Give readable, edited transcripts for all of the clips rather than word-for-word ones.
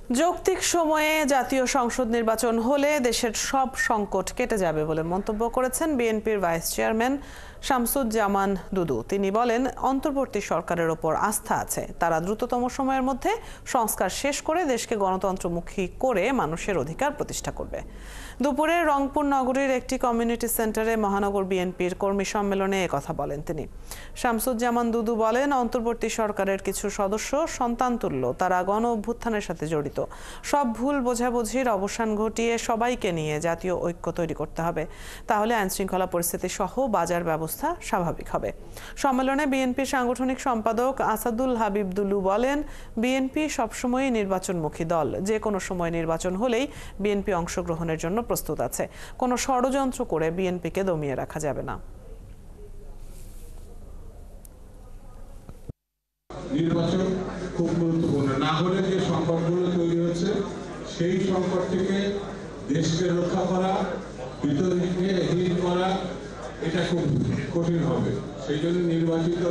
যৌক্তিক সময়ে জাতীয় সংসদ নির্বাচন হলে দেশের সব সংকট কেটে যাবে বলে মন্তব্য করেছেন বিএনপির ভাইস চেয়ারম্যান শামসুজ্জামান দুদু। তিনি বলেন, অন্তর্বর্তী সরকারের ওপর আস্থা আছে, তারা দ্রুততম সময়ের মধ্যে সংস্কার শেষ করে দেশকে গণতন্ত্রমুখী করে মানুষের অধিকার প্রতিষ্ঠা করবে। দুপুরে রংপুর নগরীর একটি কমিউনিটি সেন্টারে মহানগর বিএনপির কর্মী সম্মেলনে একথা বলেন তিনি। শামসুজ্জামান দুদু বলেন, অন্তর্বর্তী সরকারের কিছু সদস্য সন্তানতুল্য, তারা গণ অভ্যুত্থানের সাথে জড়িত। সব ভুল বোঝাবুঝির অবসান ঘটিয়ে সবাইকে নিয়ে জাতীয় ঐক্য তৈরি করতে হবে, তাহলে আইনশৃঙ্খলা পরিস্থিতি সহ বাজার ব্যবস্থা স্বাভাবিক হবে। সম্মেলনে বিএনপির সাংগঠনিক সম্পাদক আসাদুল হাবিব দুলু বলেন, বিএনপি সবসময়ই নির্বাচনমুখী দল, যে কোনো সময় নির্বাচন হলেই বিএনপি অংশগ্রহণের জন্য প্রস্তুত আছে। কোনো ষড়যন্ত্র করে বিএনপিকে দমিয়ে রাখা যাবে না। নির্বাচন খুব গুরুত্বপূর্ণ, না হলে যে সংকটগুলো তৈরি হচ্ছে সেই সংকট থেকে দেশকে রক্ষা করা, বিতর্ককে হীন করা, এটা খুব কঠিন হবে। সেই জন্য নির্বাচিত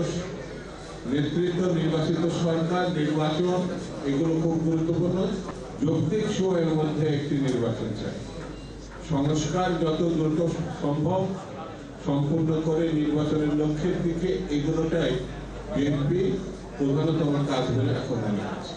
নেতৃত্ব, নির্বাচিত সরকার, নির্বাচন এগুলো খুব গুরুত্বপূর্ণ। যৌক্তিক সময়ের মধ্যে একটি নির্বাচন চাই। সংস্কার যত দ্রুত সম্ভব সম্পূর্ণ করে নির্বাচনের লক্ষ্যের দিকে এগুলোটাই বিএনপি প্রধানতম কাজ বলে এখন মনে হচ্ছে।